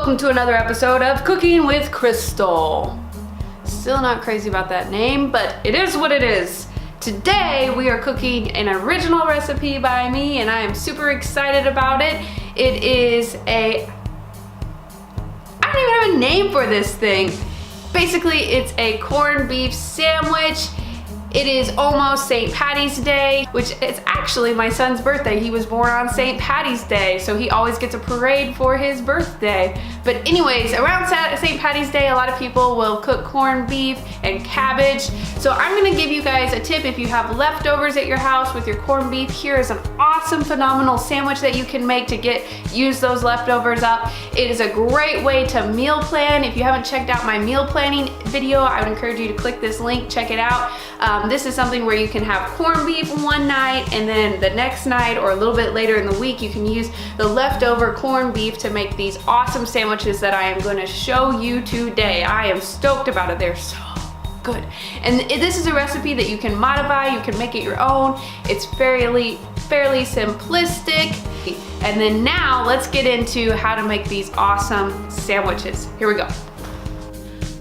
Welcome to another episode of Cooking with Crystal. Still not crazy about that name, but it is what it is. Today we are cooking an original recipe by me and I am super excited about it. It is I don't even have a name for this thing. Basically, it's a corned beef sandwich. It is almost St. Patty's Day, which is actually my son's birthday. He was born on St. Patty's Day, so he always gets a parade for his birthday. But anyways, around St. Patty's Day, a lot of people will cook corned beef and cabbage. So I'm gonna give you guys a tip. If you have leftovers at your house with your corned beef, here is an awesome, phenomenal sandwich that you can make to use those leftovers up. It is a great way to meal plan. If you haven't checked out my meal planning video, I would encourage you to click this link, check it out. This is something where you can have corned beef one night and then the next night or a little bit later in the week you can use the leftover corned beef to make these awesome sandwiches that I am going to show you today. I am stoked about it. They're so good. And this is a recipe that you can modify, you can make it your own. It's fairly simplistic. And then now let's get into how to make these awesome sandwiches. Here we go.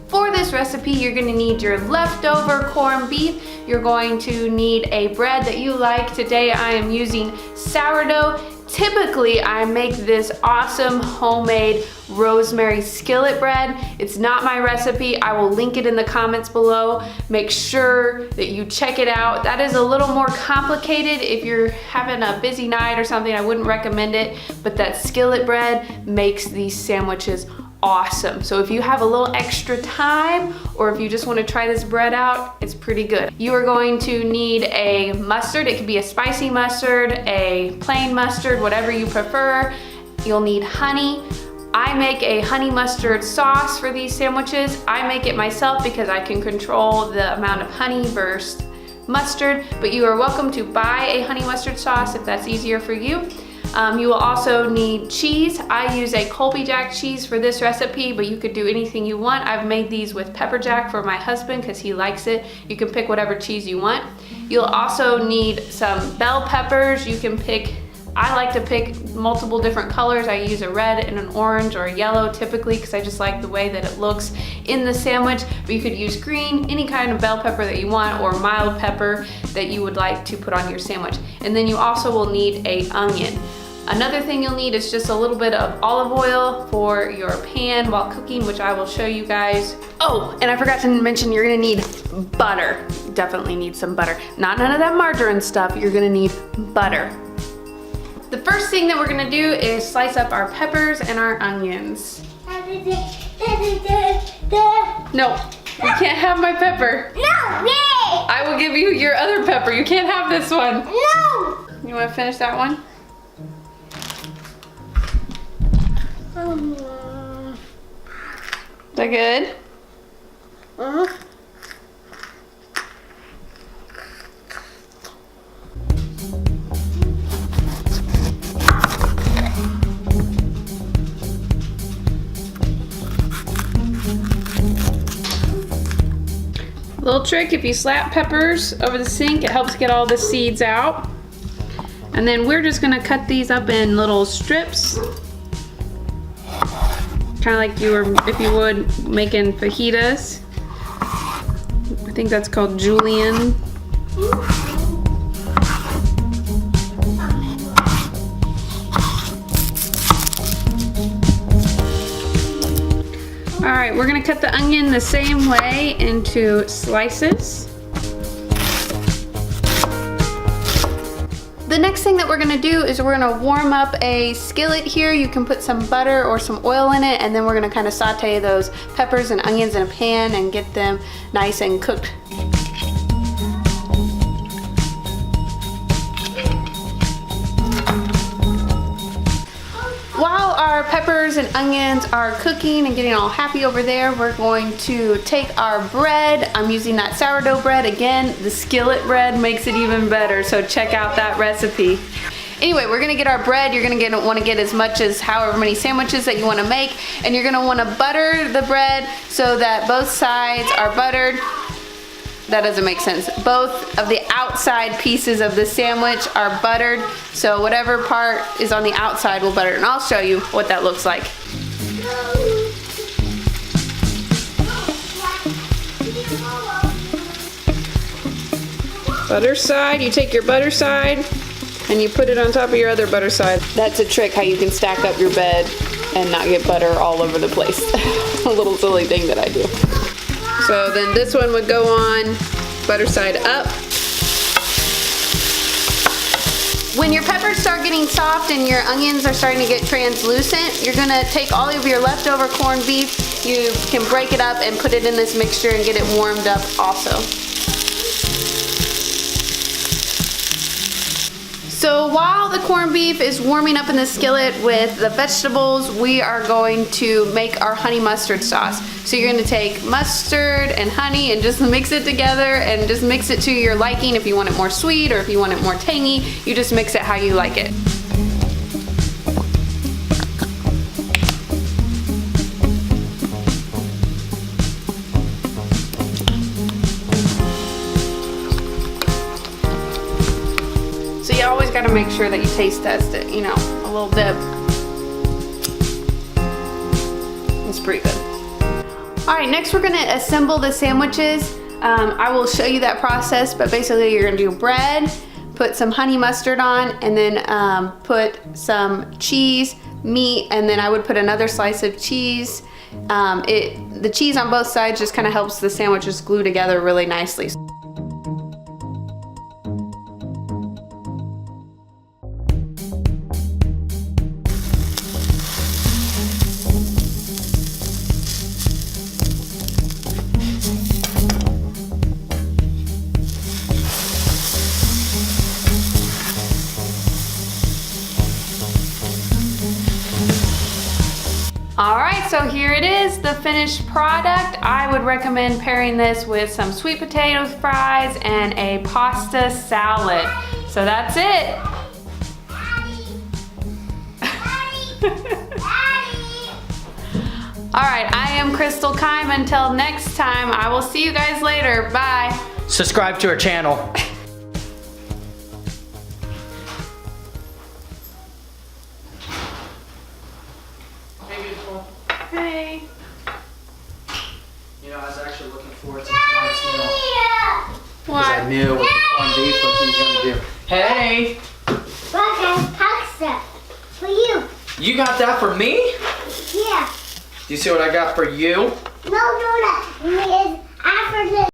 For this recipe, you're gonna need your leftover corned beef. You're going to need a bread that you like. Today I am using sourdough. Typically, I make this awesome homemade rosemary skillet bread. It's not my recipe. I will link it in the comments below. Make sure that you check it out. That is a little more complicated. If you're having a busy night or something, I wouldn't recommend it, but that skillet bread makes these sandwiches awesome. So if you have a little extra time or if you just want to try this bread out, it's pretty good. You are going to need a mustard. It could be a spicy mustard, a plain mustard, whatever you prefer. You'll need honey. I make a honey mustard sauce for these sandwiches. I make it myself because I can control the amount of honey versus mustard, but you are welcome to buy a honey mustard sauce if that's easier for you. You will also need cheese. I use a Colby Jack cheese for this recipe, but you could do anything you want. I've made these with pepper jack for my husband because he likes it. You can pick whatever cheese you want. You'll also need some bell peppers. You can pick, I like to pick multiple different colors. I use a red and an orange or a yellow typically because I just like the way that it looks in the sandwich, but you could use green, any kind of bell pepper that you want, or mild pepper that you would like to put on your sandwich. And then you also will need an onion. Another thing you'll need is just a little bit of olive oil for your pan while cooking, which I will show you guys. Oh, and I forgot to mention you're gonna need butter. Definitely need some butter. Not none of that margarine stuff, you're gonna need butter. The first thing that we're gonna do is slice up our peppers and our onions. No, you can't have my pepper. No, yay! I will give you your other pepper. You can't have this one. No! You wanna finish that one? Is that good? Uh-huh. Little trick, if you slap peppers over the sink, it helps get all the seeds out. And then we're just gonna cut these up in little strips. Kind of like you were, if you would, making fajitas. I think that's called julienne. All right, we're gonna cut the onion the same way into slices. The next thing that we're gonna do is we're gonna warm up a skillet here. You can put some butter or some oil in it, and then we're gonna kind of saute those peppers and onions in a pan and get them nice and cooked. While our peppers and onions are cooking and getting all happy over there, we're going to take our bread. I'm using that sourdough bread. Again, the skillet bread makes it even better, so check out that recipe. Anyway, we're gonna get our bread. You're gonna wanna get as much as however many sandwiches that you wanna make, and you're gonna wanna butter the bread so that both sides are buttered. That doesn't make sense. Both of the outside pieces of the sandwich are buttered, so whatever part is on the outside will butter, and I'll show you what that looks like. Butter side, you take your butter side and you put it on top of your other butter side. That's a trick how you can stack up your bed and not get butter all over the place. A little silly thing that I do. So then this one would go on, butter side up. When your peppers start getting soft and your onions are starting to get translucent, you're gonna take all of your leftover corned beef, you can break it up and put it in this mixture and get it warmed up also. So while the corned beef is warming up in the skillet with the vegetables, we are going to make our honey mustard sauce. So you're gonna take mustard and honey and just mix it together and just mix it to your liking. If you want it more sweet or if you want it more tangy, you just mix it how you like it. So you always got to make sure that you taste test it, you know, a little dip. It's pretty good. All right, next we're gonna assemble the sandwiches. I will show you that process, but basically you're gonna do bread, put some honey mustard on, and then put some cheese, meat, and then I would put another slice of cheese. The cheese on both sides just kind of helps the sandwiches glue together really nicely. All right, so here it is, the finished product. I would recommend pairing this with some sweet potato fries and a pasta salad. So that's it. All right, I am Crystal Keim. Until next time, I will see you guys later. Bye. Subscribe to our channel. Hey. You know, I was actually looking forward to tonight's meal. Because I What? knew with the corned beef what you were going to do. Hey! Look, pasta for you. You got that for me? Yeah. Do you see what I got for you? No, no, no. It's after this.